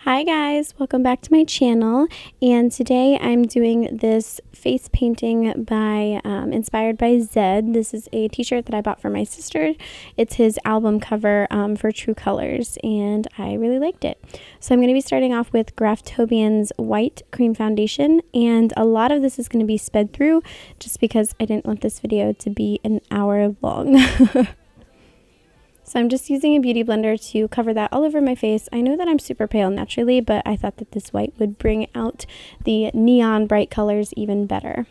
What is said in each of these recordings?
Hi guys, welcome back to my channel, and today I'm doing this face painting by inspired by Zedd. This is a t-shirt that I bought for my sister. It's his album cover for True Colors, and I really liked it. So I'm going to be starting off with Graftobian's white cream foundation, and a lot of this is going to be sped through just because I didn't want this video to be an hour long. So I'm just using a beauty blender to cover that all over my face. I know that I'm super pale naturally, but I thought that this white would bring out the neon bright colors even better.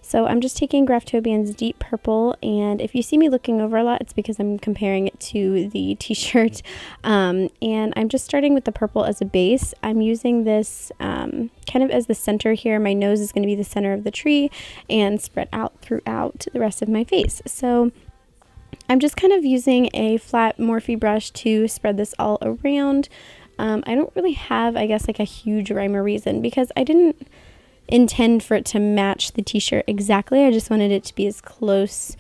So I'm just taking Graftobian's deep purple, and if you see me looking over a lot, it's because I'm comparing it to the t-shirt. And I'm just starting with the purple as a base. I'm using this kind of as the center here. My nose is going to be the center of the tree and spread out throughout the rest of my face. So I'm just kind of using a flat Morphe brush to spread this all around. I don't really have, I guess, like a huge rhyme or reason because I didn't intend for it to match the t-shirt exactly. I just wanted it to be as close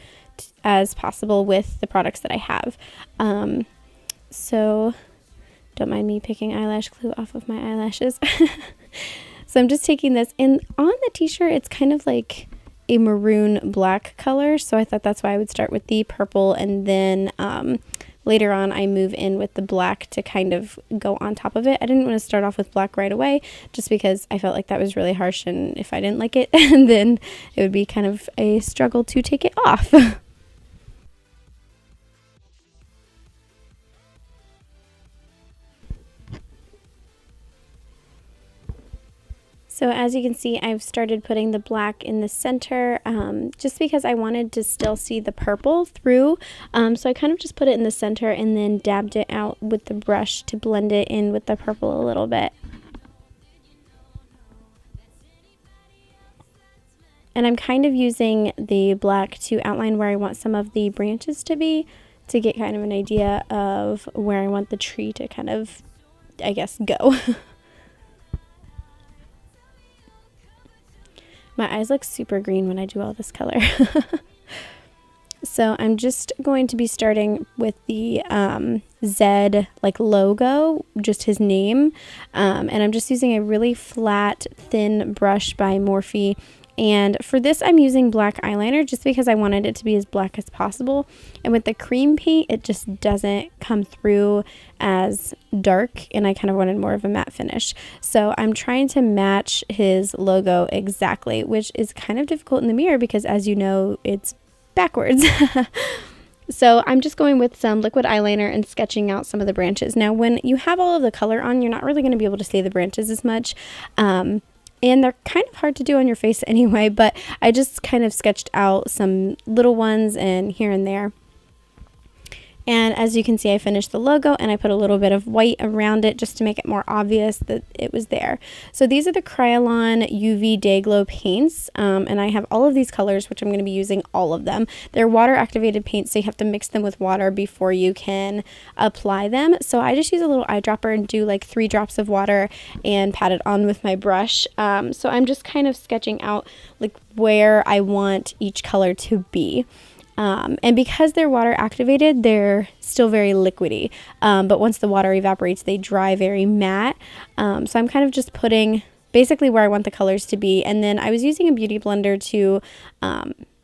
as possible with the products that I have. So don't mind me picking eyelash glue off of my eyelashes. So I'm just taking this, and on the t-shirt it's kind of like a maroon black color, so I thought that's why I would start with the purple, and then later on I move in with the black to kind of go on top of it. I didn't want to start off with black right away just because I felt like that was really harsh, and if I didn't like it then it would be kind of a struggle to take it off. So as you can see, I've started putting the black in the center just because I wanted to still see the purple through. So I kind of just put it in the center and then dabbed it out with the brush to blend it in with the purple a little bit. And I'm kind of using the black to outline where I want some of the branches to be, to get kind of an idea of where I want the tree to kind of, I guess, go. My eyes look super green when I do all this color. So I'm just going to be starting with the Zedd like logo, just his name. And I'm just using a really flat, thin brush by Morphe. And for this, I'm using black eyeliner just because I wanted it to be as black as possible. And with the cream paint, it just doesn't come through as dark, and I kind of wanted more of a matte finish. So I'm trying to match his logo exactly, which is kind of difficult in the mirror because, as you know, it's backwards. So I'm just going with some liquid eyeliner and sketching out some of the branches. Now, when you have all of the color on, you're not really going to be able to see the branches as much. And they're kind of hard to do on your face anyway, but I just kind of sketched out some little ones and here and there. And as you can see, I finished the logo and I put a little bit of white around it just to make it more obvious that it was there. So these are the Kryolan UV Day Glow paints, and I have all of these colors, which I'm going to be using all of them. They're water activated paints, so you have to mix them with water before you can apply them. So I just use a little eyedropper and do like 3 drops of water and pat it on with my brush. So I'm just kind of sketching out like where I want each color to be. And because they're water activated, they're still very liquidy. But once the water evaporates, they dry very matte. So I'm kind of just putting basically where I want the colors to be. And then I was using a beauty blender to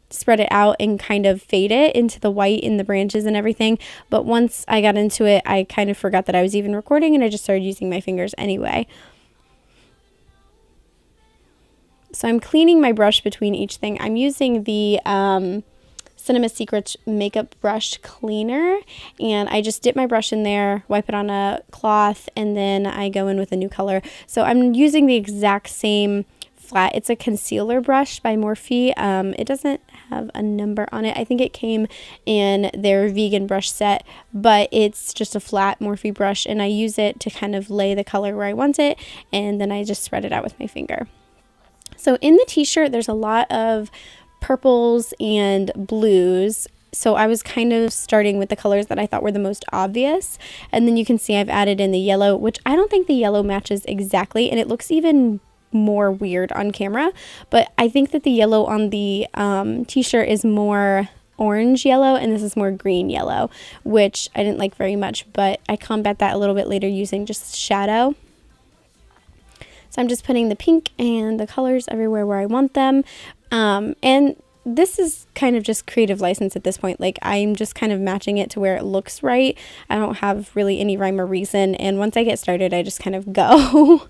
spread it out and kind of fade it into the white in the branches and everything. But once I got into it, I kind of forgot that I was even recording, and I just started using my fingers anyway. So I'm cleaning my brush between each thing. I'm using the Cinema Secrets makeup brush cleaner, and I just dip my brush in there, wipe it on a cloth, and then I go in with a new color. So I'm using the exact same flat, it's a concealer brush by Morphe. It doesn't have a number on it. I think it came in their vegan brush set, but it's just a flat Morphe brush, and I use it to kind of lay the color where I want it, and then I just spread it out with my finger. So in the t-shirt, there's a lot of purples and blues, so I was kind of starting with the colors that I thought were the most obvious, and then you can see I've added in the yellow, which I don't think the yellow matches exactly, and it looks even more weird on camera, but I think that the yellow on the t-shirt is more orange yellow and this is more green yellow, which I didn't like very much, but I combat that a little bit later using just shadow. So I'm just putting the pink and the colors everywhere where I want them, and this is kind of just creative license at this point. Like, I'm just kind of matching it to where it looks right. I don't have really any rhyme or reason, and once I get started I just kind of go.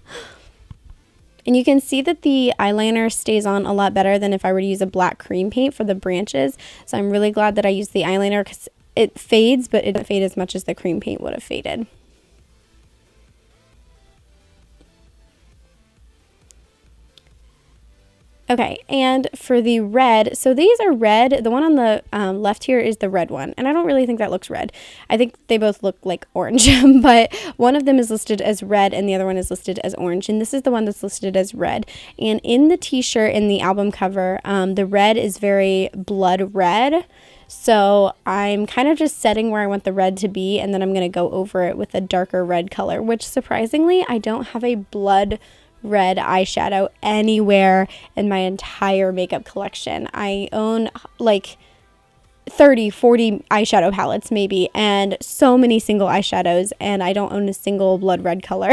And you can see that the eyeliner stays on a lot better than if I were to use a black cream paint for the branches. So I'm really glad that I used the eyeliner because it fades, but it doesn't fade as much as the cream paint would have faded. Okay, and for the red, so these are red. The one on the left here is the red one, and I don't really think that looks red. I think they both look like orange, but one of them is listed as red and the other one is listed as orange, and this is the one that's listed as red. And in the t-shirt, in the album cover, the red is very blood red, so I'm kind of just setting where I want the red to be, and then I'm going to go over it with a darker red color, which surprisingly, I don't have a blood red eyeshadow anywhere in my entire makeup collection. I own like 30-40 eyeshadow palettes maybe, and so many single eyeshadows, and I don't own a single blood red color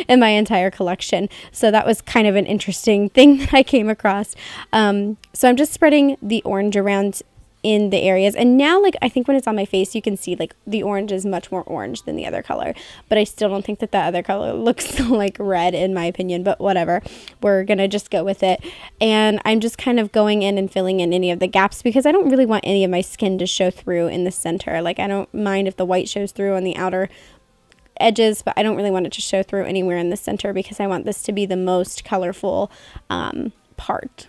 in my entire collection. So that was kind of an interesting thing that I came across. So I'm just spreading the orange around in the areas, and now like I think when it's on my face you can see like the orange is much more orange than the other color, but I still don't think that other color looks like red in my opinion, but whatever, we're gonna just go with it. And I'm just kind of going in and filling in any of the gaps because I don't really want any of my skin to show through in the center. Like, I don't mind if the white shows through on the outer edges, but I don't really want it to show through anywhere in the center because I want this to be the most colorful part.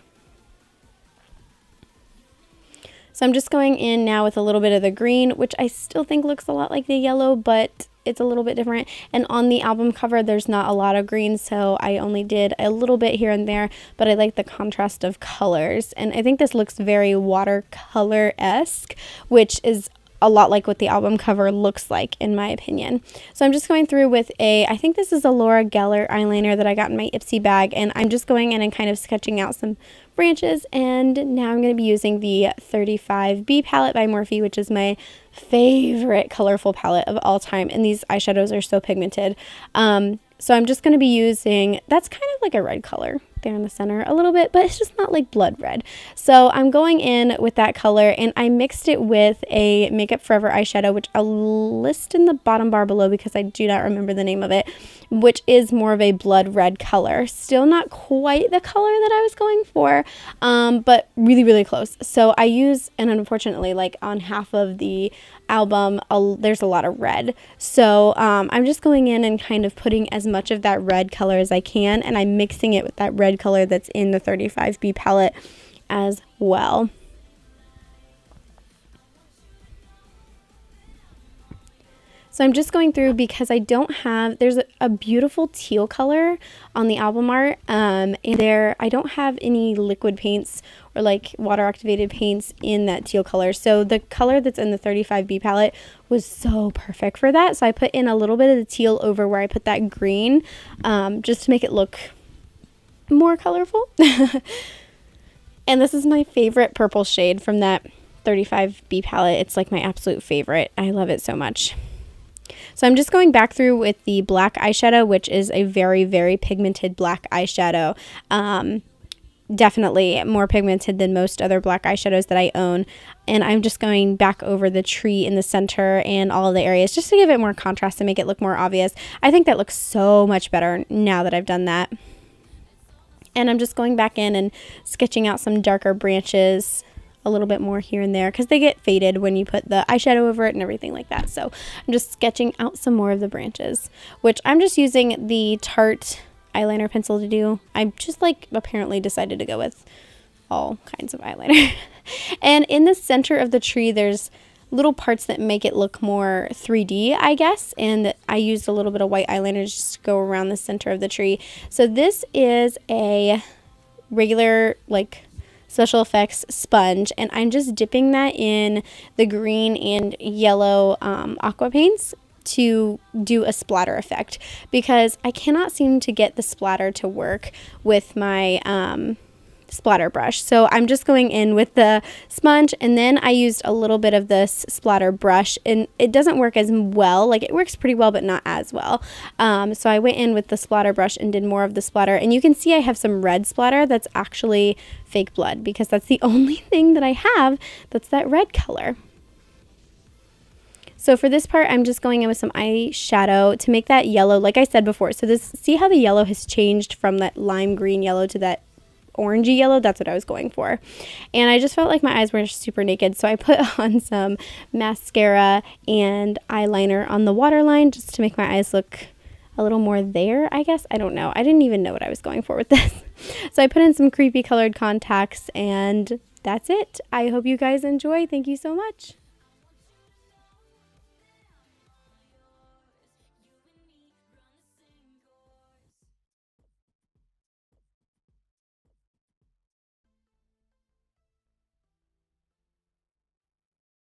So I'm just going in now with a little bit of the green, which I still think looks a lot like the yellow, but it's a little bit different. And on the album cover, there's not a lot of green, so I only did a little bit here and there, but I like the contrast of colors. And I think this looks very watercolor-esque, which is a lot like what the album cover looks like in my opinion. So I'm just going through with I think this is a Laura Gellar eyeliner that I got in my Ipsy bag, and I'm just going in and kind of sketching out some branches. And now I'm going to be using the 35B palette by Morphe, which is my favorite colorful palette of all time, and these eyeshadows are so pigmented. So I'm just going to be using, that's kind of like a red color there in the center a little bit, but it's just not like blood red. So I'm going in with that color, and I mixed it with a Makeup Forever eyeshadow, which I'll list in the bottom bar below because I do not remember the name of it, which is more of a blood red color. Still not quite the color that I was going for, but really, really close. So I use, and unfortunately, like on half of the album, there's a lot of red. So I'm just going in and kind of putting as much of that red color as I can, and I'm mixing it with that red color that's in the 35B palette as well. So I'm just going through because I don't have, there's a beautiful teal color on the album art, and I don't have any liquid paints or like water activated paints in that teal color. So the color that's in the 35B palette was so perfect for that. So I put in a little bit of the teal over where I put that green, just to make it look more colorful. And this is my favorite purple shade from that 35B palette. It's like my absolute favorite. I love it so much. So I'm just going back through with the black eyeshadow, which is a very, very pigmented black eyeshadow. Definitely more pigmented than most other black eyeshadows that I own. And I'm just going back over the tree in the center and all of the areas just to give it more contrast and make it look more obvious. I think that looks so much better now that I've done that. And I'm just going back in and sketching out some darker branches a little bit more here and there because they get faded when you put the eyeshadow over it and everything like that. So I'm just sketching out some more of the branches, which I'm just using the Tarte eyeliner pencil to do. I just like apparently decided to go with all kinds of eyeliner. And in the center of the tree, there's little parts that make it look more 3D, I guess, and I used a little bit of white eyeliner just to go around the center of the tree. So this is a regular like special effects sponge, and I'm just dipping that in the green and yellow aqua paints, to do a splatter effect, because I cannot seem to get the splatter to work with my splatter brush. So I'm just going in with the sponge, and then I used a little bit of this splatter brush, and it doesn't work as well. Like, it works pretty well, but not as well. So I went in with the splatter brush and did more of the splatter, and you can see I have some red splatter that's actually fake blood, because that's the only thing that I have that's that red color. So for this part, I'm just going in with some eyeshadow to make that yellow, like I said before. So see how the yellow has changed from that lime green yellow to that orangey yellow? That's what I was going for. And I just felt like my eyes were super naked, so I put on some mascara and eyeliner on the waterline just to make my eyes look a little more there, I guess. I don't know. I didn't even know what I was going for with this. So I put in some creepy colored contacts, and that's it. I hope you guys enjoy. Thank you so much.